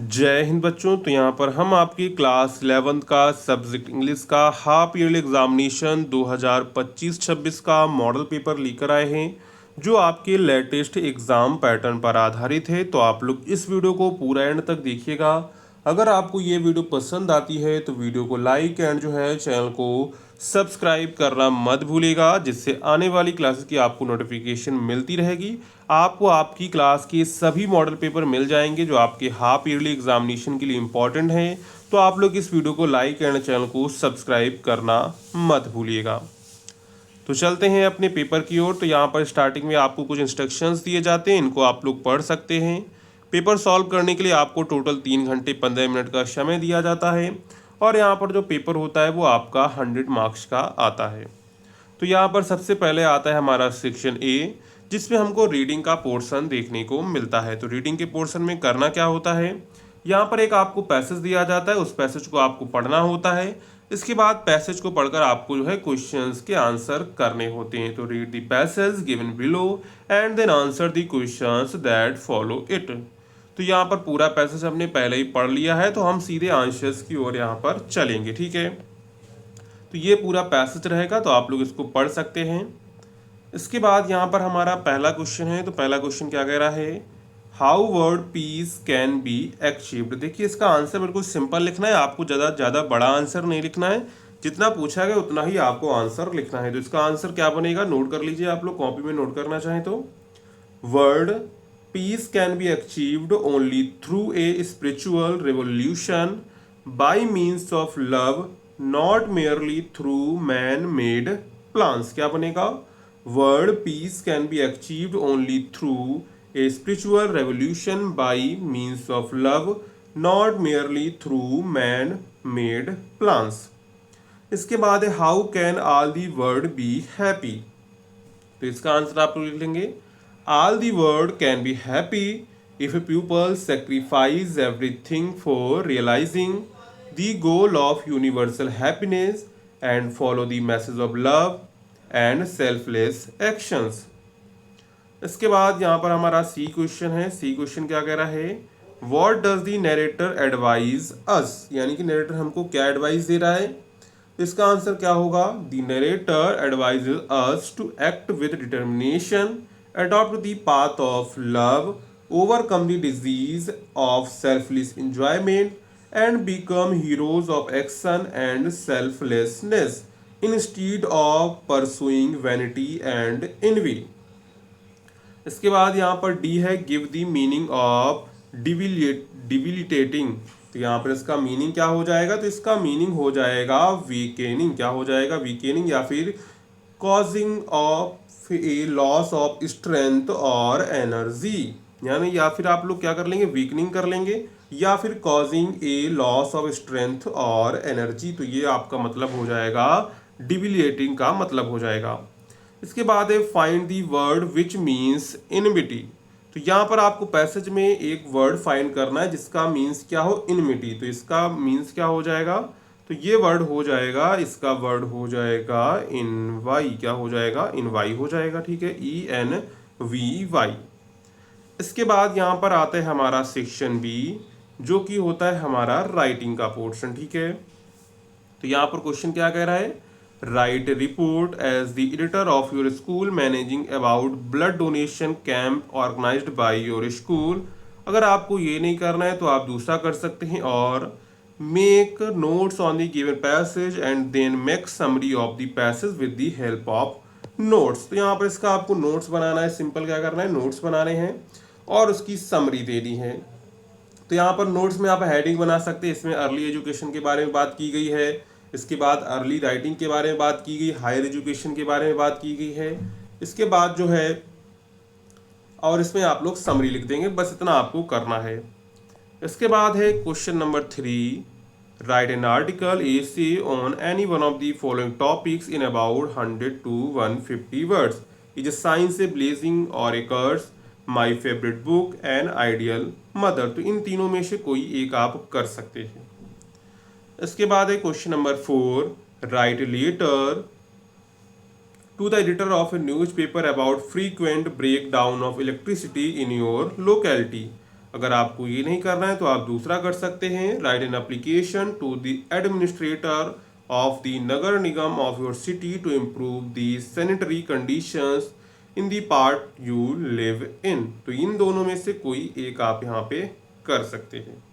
जय हिंद बच्चों। तो यहाँ पर हम आपकी क्लास 11th का सब्जेक्ट इंग्लिश का हाफ ईयरली एग्जामिनेशन 2025-26 का मॉडल पेपर लेकर आए हैं जो आपके लेटेस्ट एग्ज़ाम पैटर्न पर आधारित है। तो आप लोग इस वीडियो को पूरा एंड तक देखिएगा। अगर आपको ये वीडियो पसंद आती है तो वीडियो को लाइक एंड जो है चैनल को सब्सक्राइब करना मत भूलिएगा, जिससे आने वाली क्लासेस की आपको नोटिफिकेशन मिलती रहेगी। आपको आपकी क्लास के सभी मॉडल पेपर मिल जाएंगे जो आपके हाफ ईयरली एग्जामिनेशन के लिए इम्पॉर्टेंट हैं। तो आप लोग इस वीडियो को लाइक एंड चैनल को सब्सक्राइब करना मत भूलिएगा। तो चलते हैं अपने पेपर की ओर। तो यहाँ पर स्टार्टिंग में आपको कुछ इंस्ट्रक्शंस दिए जाते हैं, इनको आप लोग पढ़ सकते हैं। पेपर सॉल्व करने के लिए आपको टोटल 3 घंटे 15 मिनट का समय दिया जाता है और यहाँ पर जो पेपर होता है वो आपका 100 मार्क्स का आता है। तो यहाँ पर सबसे पहले आता है हमारा सेक्शन ए, जिसमें हमको रीडिंग का पोर्शन देखने को मिलता है। तो रीडिंग के पोर्शन में करना क्या होता है, यहाँ पर एक आपको पैसेज दिया जाता है, उस पैसेज को आपको पढ़ना होता है। इसके बाद पैसेज को पढ़कर आपको जो है क्वेश्चंस के आंसर करने होते हैं। तो read the passage given below and then answer the questions that follow it. तो यहाँ पर पूरा पैसेज हमने पहले ही पढ़ लिया है, तो हम सीधे आंसर्स की ओर यहाँ पर चलेंगे। ठीक है, तो ये पूरा पैसेज रहेगा, तो आप लोग इसको पढ़ सकते हैं। इसके बाद यहाँ पर हमारा पहला क्वेश्चन है। तो पहला क्वेश्चन क्या कह रहा है, how word piece can be achieved. देखिए इसका आंसर बिल्कुल सिंपल लिखना है, आपको ज़्यादा बड़ा आंसर नहीं लिखना है, जितना पूछा गया उतना ही आपको आंसर लिखना है। तो इसका आंसर क्या बनेगा, नोट कर लीजिए आप लोग, कॉपी में नोट करना चाहें तो। Word piece can be achieved only through a spiritual revolution by means of love, not merely through man made plans. क्या बनेगा, word piece can be achieved only through a spiritual revolution by means of love, not merely through man made plans. इसके बाद है how can all the word be happy. तो इसका answer आप लोग लिख लेंगे, all the word can be happy if A people sacrifice everything for realising the goal of universal happiness and follow the message of love and selfless actions. इसके बाद यहाँ पर हमारा सी क्वेश्चन है। सी क्वेश्चन क्या कह रहा है, what does the narrator advise अस। यानी कि नरेटर हमको क्या एडवाइस दे रहा है। इसका आंसर क्या होगा, the narrator advises us to act with determination, adopt the path of love, overcome the disease of selfless enjoyment and become heroes of action and selflessness instead of pursuing vanity and envy। इसके बाद यहाँ पर D है, give the meaning of डिबिलिटेटिंग। तो यहाँ पर इसका meaning क्या हो जाएगा, तो इसका मीनिंग हो जाएगा वीकेनिंग। क्या हो जाएगा, वीकेनिंग, या फिर causing of A loss of strength और एनर्जी। यानी या फिर आप लोग क्या कर लेंगे, वीकनिंग कर लेंगे, या फिर causing A loss of strength और एनर्जी। तो ये आपका मतलब हो जाएगा, डिबिलिएटिंग का मतलब हो जाएगा। इसके बाद है find the word which means enmity. तो यहाँ पर आपको पैसेज में एक वर्ड फाइंड करना है जिसका मीन्स क्या हो, इनमिटी। तो इसका मीन्स क्या हो जाएगा, तो ये वर्ड हो जाएगा, इसका वर्ड हो जाएगा इनवाई। क्या हो जाएगा, इनवाई हो जाएगा। ठीक है, ENVY। इसके बाद यहाँ पर आता है हमारा सेक्शन बी, जो कि होता है हमारा राइटिंग का पोर्शन। ठीक है, तो यहाँ पर क्वेश्चन क्या कह रहा है, write report as the editor of your school managing about blood donation camp organised by your school. अगर आपको ये नहीं करना है तो आप दूसरा कर सकते हैं, और make notes on the given passage and then make summary of the passage with the help of notes. तो यहाँ पर इसका आपको नोट्स बनाना है, सिंपल क्या करना है, नोट्स बनाने हैं और उसकी समरी देनी है। तो यहाँ पर नोट्स में आप हेडिंग बना सकते हैं, इसमें अर्ली एजुकेशन के बारे में बात की गई है, इसके बाद अर्ली राइटिंग के बारे में बात की गई, हायर एजुकेशन के बारे में बात की गई है। इसके बाद जो है और इसमें आप लोग समरी लिख देंगे, बस इतना आपको करना है। इसके बाद है question number 3, write an article essay on any one of the following topics in about 100 to 150 words. Is a science a blessing और a curse, my favourite book and ideal mother. तो इन तीनों में से कोई एक आप कर सकते हैं। इसके बाद है question number 4, write letter to the editor of a newspaper about frequent breakdown of electricity in your locality. अगर आपको ये नहीं करना है तो आप दूसरा कर सकते हैं, write an application to the administrator of the Nagar Nigam of your city to improve the sanitary conditions in the part you live in. तो इन दोनों में से कोई एक आप यहाँ पे कर सकते हैं।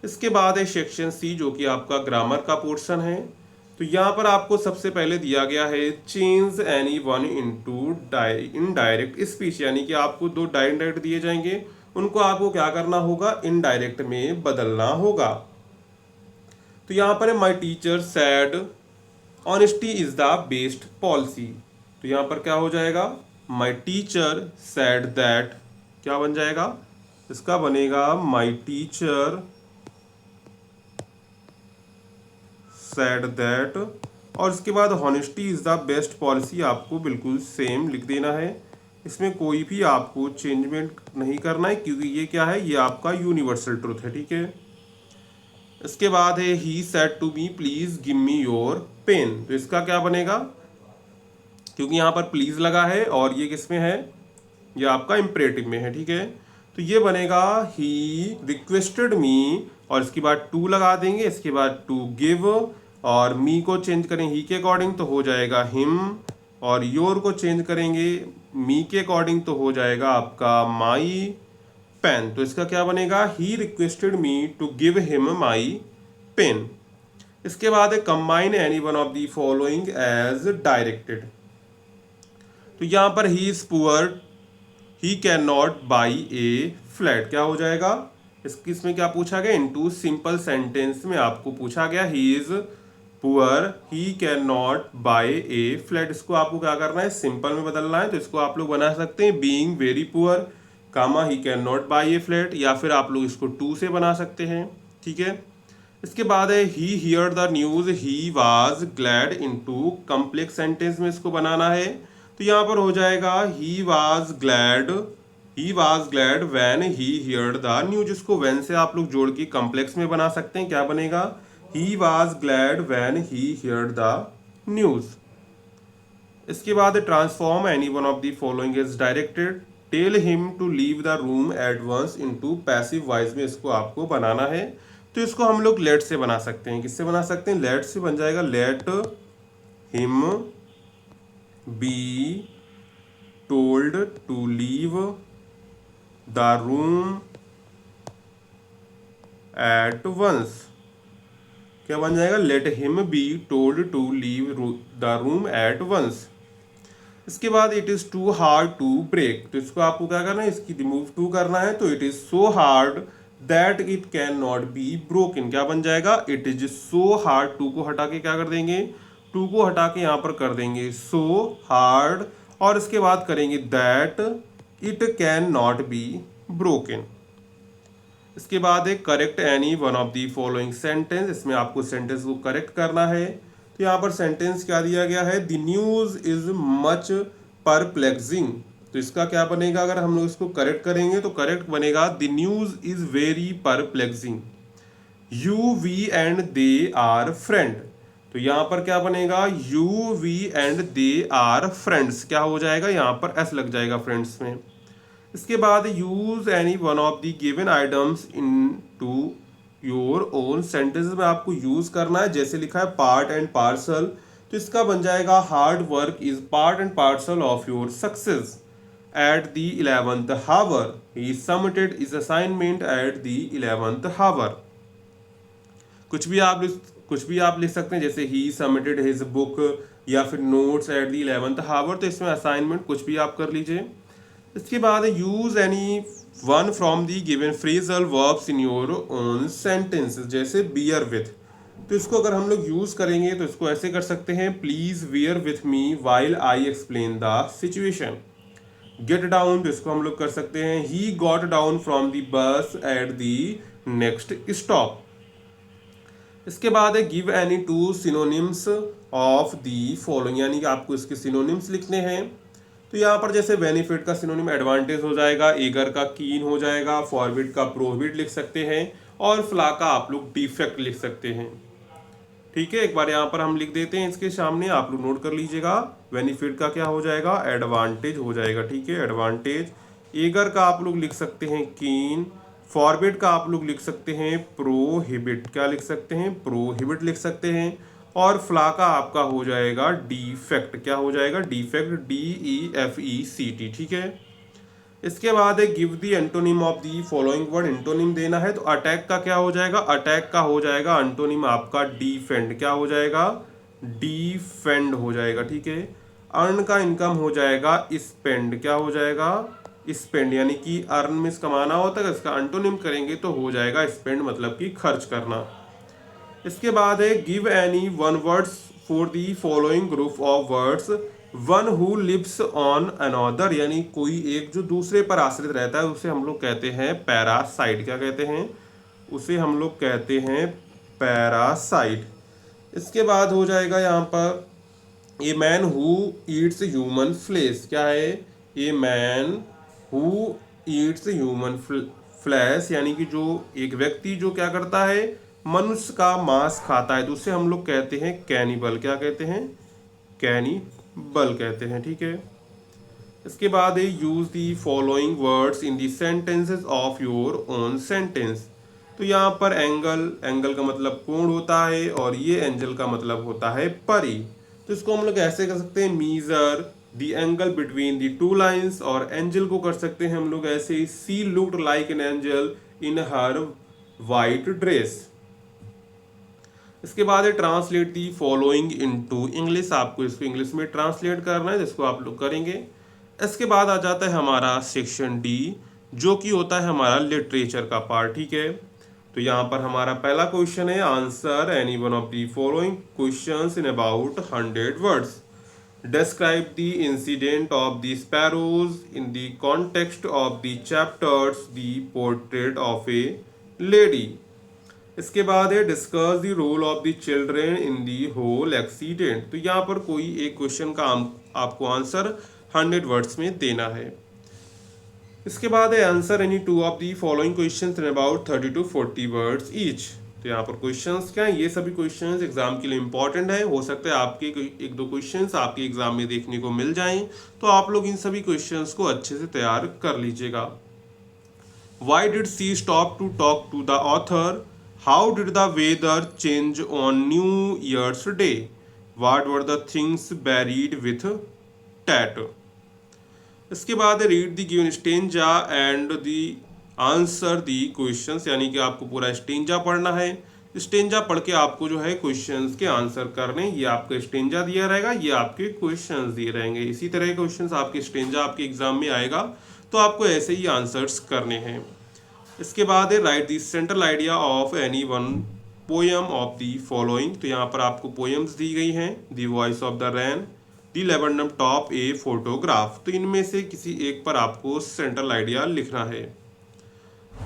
इसके बाद है सेक्शन सी, जो कि आपका ग्रामर का पोर्शन है। तो यहाँ पर आपको सबसे पहले दिया गया है change any one into indirect speech, यानी कि आपको दो डायरेक्ट दिए जाएंगे, उनको आपको क्या करना होगा, इनडायरेक्ट में बदलना होगा। तो यहाँ पर है my teacher sad honesty is the best policy. तो यहाँ पर क्या हो जाएगा, माई टीचर सैड दैट, क्या बन जाएगा, इसका बनेगा माई टीचर सैड दैट, और इसके बाद honesty is the best policy आपको बिल्कुल सेम लिख देना है। इसमें कोई भी आपको चेंजमेंट नहीं करना है, क्योंकि ये क्या है, ये आपका यूनिवर्सल ट्रुथ है, ठीक है। इसके बाद है he said to me please give me your pen. तो इसका क्या बनेगा, क्योंकि यहाँ पर प्लीज लगा है और ये किस में है, ये आपका इम्परेटिव में है, ठीक है। तो ये बनेगा ही रिक्वेस्टेड मी, और इसके बाद टू लगा देंगे, इसके बाद टू गिव, और मी को चेंज करें ही के अकॉर्डिंग तो हो जाएगा हिम, और योर को चेंज करेंगे मी के अकॉर्डिंग तो हो जाएगा आपका माई पेन। तो इसका क्या बनेगा, he requested me to give him my pen. इसके बाद है combine any one of the following as directed. तो यहाँ पर he is poor he can not buy a flat, क्या हो जाएगा, इसमें क्या पूछा गया, इनटू सिंपल सेंटेंस में आपको पूछा गया he is poor he can not buy a flat. इसको आपको क्या करना है, सिंपल में बदलना है। तो इसको आप लोग बना सकते हैं being very poor comma he can not buy a flat, या फिर आप लोग इसको टू से बना सकते हैं, ठीक है। इसके बाद है he hear the news he was glad, into complex sentence में इसको बनाना है। तो यहाँ पर हो जाएगा he was glad when he heard the news. इसको व्हेन से आप लोग जोड़ के कॉम्प्लेक्स में बना सकते हैं, क्या बनेगा, he was glad when he heard the news. इसके बाद transform any one of the following as directed, tell him to leave the room at once, into passive voice में इसको आपको बनाना है। तो इसको हम लोग लेट से बना सकते हैं, किससे बना सकते हैं, लेट से बन जाएगा, let him be told to leave the room at once, क्या बन जाएगा, let him be told to leave the room at once. इसके बाद it is too hard to break. तो इसको आपको क्या करना है, इसकी रिमूव टू करना है। तो it is so hard that it can not be broken, क्या बन जाएगा, it is so hard, too को हटा के क्या कर देंगे, टू को हटा के यहाँ पर कर देंगे सो हार्ड, और इसके बाद करेंगे that it can not be broken. इसके बाद एक correct any one of the following sentence, इसमें आपको सेंटेंस को करेक्ट करना है। तो यहाँ पर सेंटेंस क्या दिया गया है, the news is much perplexing. तो इसका क्या बनेगा, अगर हम लोग इसको करेक्ट करेंगे तो करेक्ट बनेगा the news is very perplexing, you we and they are friend. तो यहाँ पर क्या बनेगा, you we and they are friends, क्या हो जाएगा, यहाँ पर एस लग जाएगा फ्रेंड्स में। इसके बाद use any one of the given items in to your own sentence में आपको यूज करना है, जैसे लिखा है पार्ट एंड पार्सल। तो इसका बन जाएगा hard work is part and parcel of your success at the 11th hour, he submitted his assignment at the 11th hour। कुछ भी आप लिख सकते हैं, जैसे ही सबमिटेड हिज बुक, या फिर notes at the 11th hour। तो इसमें असाइनमेंट कुछ भी आप कर लीजिए। इसके बाद use any one from the given phrasal verbs in your own sentences, जैसे बियर विथ। तो इसको अगर हम लोग यूज करेंगे तो इसको ऐसे कर सकते हैं, please bear with me while I explain the situation. Get down, तो इसको हम लोग कर सकते हैं, he got down from the bus at the next stop. इसके बाद है give any two synonyms of the following, यानी कि आपको इसके सिनोनिम्स लिखने हैं। तो यहाँ पर जैसे बेनिफिट का सिनोनिम एडवांटेज हो जाएगा, एगर का कीन हो जाएगा, फॉरबिट का प्रोहिबिट लिख सकते हैं, और फ्ला का आप लोग डिफेक्ट लिख सकते हैं, ठीक है। एक बार यहाँ पर हम लिख देते हैं इसके सामने, आप लोग नोट कर लीजिएगा। बेनिफिट का क्या हो जाएगा, एडवांटेज हो जाएगा, ठीक है, एडवांटेज। एगर का आप लोग लिख सकते हैं कीन, फॉरबिड का आप लोग लिख सकते हैं प्रोहिबिट, क्या लिख सकते हैं, प्रोहिबिट लिख सकते हैं। और फ्ला का आपका हो जाएगा डिफेक्ट, क्या हो जाएगा, डिफेक्ट, DEFECT, ठीक है। इसके बाद है give the antonym of the following word, antonym देना है। तो अटैक का क्या हो जाएगा, अटैक का हो जाएगा एंटोनिम आपका डिफेंड, क्या हो जाएगा, डिफेंड हो जाएगा, ठीक है। अर्न का इनकम हो जाएगा स्पेंड, क्या हो जाएगा, स्पेंड, यानी कि अर्न में कमाना होता है, इसका एंटोनिम करेंगे तो हो जाएगा स्पेंड, मतलब कि खर्च करना। इसके बाद है give any one words for the following group of words, one who lives on another, यानी कोई एक जो दूसरे पर आश्रित रहता है उसे हम लोग कहते हैं पैरासाइट, क्या कहते हैं, उसे हम लोग कहते हैं पैरासाइट। इसके बाद हो जाएगा यहाँ पर a man who eats human flesh, क्या है, a man who eats human flesh, यानी कि जो एक व्यक्ति जो क्या करता है, मनुष्य का मांस खाता है, तो उसे हम लोग कहते हैं कैनिबल, क्या कहते हैं, कैनिबल कहते हैं, ठीक है। इसके बाद है use the following words in the sentences of your own sentence. तो यहाँ पर एंगल, एंगल का मतलब कोण होता है, और ये एंजल का मतलब होता है परी। तो इसको हम लोग ऐसे कर सकते हैं, measure the angle between the two lines, और एंजल को कर सकते हैं हम लोग ऐसे, she looked like an angel in her white dress. इसके बाद है translate the following into English, आपको इसको इंग्लिश में ट्रांसलेट करना है, जिसको आप लोग करेंगे। इसके बाद आ जाता है हमारा सेक्शन डी, जो कि होता है हमारा लिटरेचर का पार्ट, ठीक है। तो यहाँ पर हमारा पहला क्वेश्चन है, answer any one of the following questions in about 100 words. Describe the incident of the sparrows in the context of the chapters The Portrait of a Lady। इसके बाद है discuss the role of the children in the whole accident. तो यहाँ पर कोई एक question का आपको आंसर 100 वर्ड्स में देना है। इसके बाद है answer any two of the following questions in about 30 to 40 words each. तो यहाँ पर क्वेश्चंस क्या है, ये सभी क्वेश्चंस एग्जाम के लिए इंपॉर्टेंट है, हो सकता है आपके एक दो क्वेश्चंस आपके एग्जाम में देखने को मिल जाएं, तो आप लोग इन सभी क्वेश्चंस को अच्छे से तैयार कर लीजिएगा। Why did she stop to talk to the author? How did the weather change on New Year's Day? What were the things buried with tat? इसके बाद है read the given stanza and the answer the questions, यानी कि आपको पूरा stanza पढ़ना है। Stanza पढ़ के आपको जो है क्वेश्चंस के आंसर करने, ये आपका स्टेंजा दिया रहेगा, ये आपके क्वेश्चंस दिए रहेंगे। इसी तरह के क्वेश्चंस आपके स्टेंजा आपके एग्जाम में आएगा, तो आपको ऐसे ही आंसर्स करने हैं। इसके बाद है write the central idea of any one poem of the following. तो यहाँ पर आपको पोएम्स दी गई हैं, the voice of the rain, the laburnum top, a photograph. तो इनमें से किसी एक पर आपको सेंट्रल आइडिया लिखना है।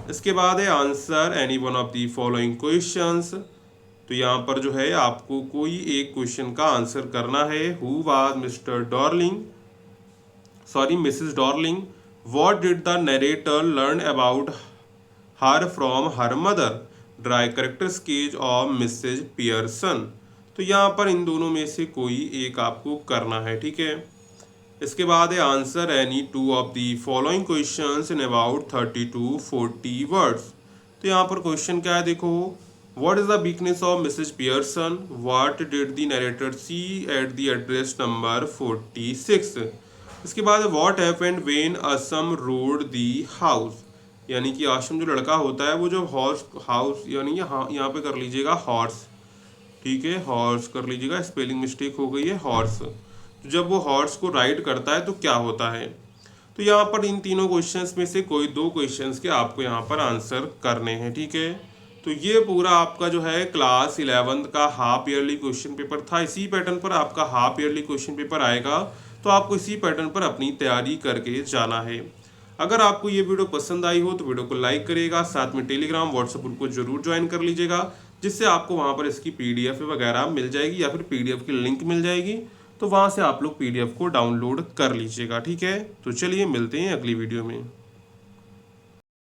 इसके बाद है answer any one of the following questions. तो यहाँ पर जो है आपको कोई एक क्वेश्चन का आंसर करना है। Who was Mr Darling, sorry Mrs Darling, what did the narrator learn about her from her mother, draw character sketch of Mrs Pearson. तो यहाँ पर इन दोनों में से कोई एक आपको करना है, ठीक है। इसके बाद है answer any two of the following questions in about 30 to 40 words. तो यहाँ पर क्वेश्चन क्या है, देखो, what is the weakness of Mrs Pearson, what did the narrator see at the address number 46। इसके बाद what happened when Asam rode the house, यानी कि आशम जो लड़का होता है वो जो हॉर्स हाउस, यानी यहाँ पे कर लीजिएगा हॉर्स, ठीक है, हॉर्स कर लीजिएगा, स्पेलिंग मिस्टेक हो गई है, हॉर्स। तो जब वो हॉर्स को राइड करता है तो क्या होता है। तो यहाँ पर इन तीनों क्वेश्चंस में से कोई दो क्वेश्चंस के आपको यहाँ पर आंसर करने हैं, ठीक है। तो ये पूरा आपका जो है क्लास 11th का हाफ ईयरली क्वेश्चन पेपर था। इसी पैटर्न पर आपका हाफ ईयरली क्वेश्चन पेपर आएगा, तो आपको इसी पैटर्न पर अपनी तैयारी करके जाना है। अगर आपको ये वीडियो पसंद आई हो तो वीडियो को लाइक करिएगा, साथ में टेलीग्राम व्हाट्सएप ग्रुप को जरूर ज्वाइन कर लीजिएगा, जिससे आपको वहाँ पर इसकी PDF वगैरह मिल जाएगी, या फिर PDF की लिंक मिल जाएगी, तो वहाँ से आप लोग PDF को डाउनलोड कर लीजिएगा, ठीक है। तो चलिए मिलते हैं अगली वीडियो में।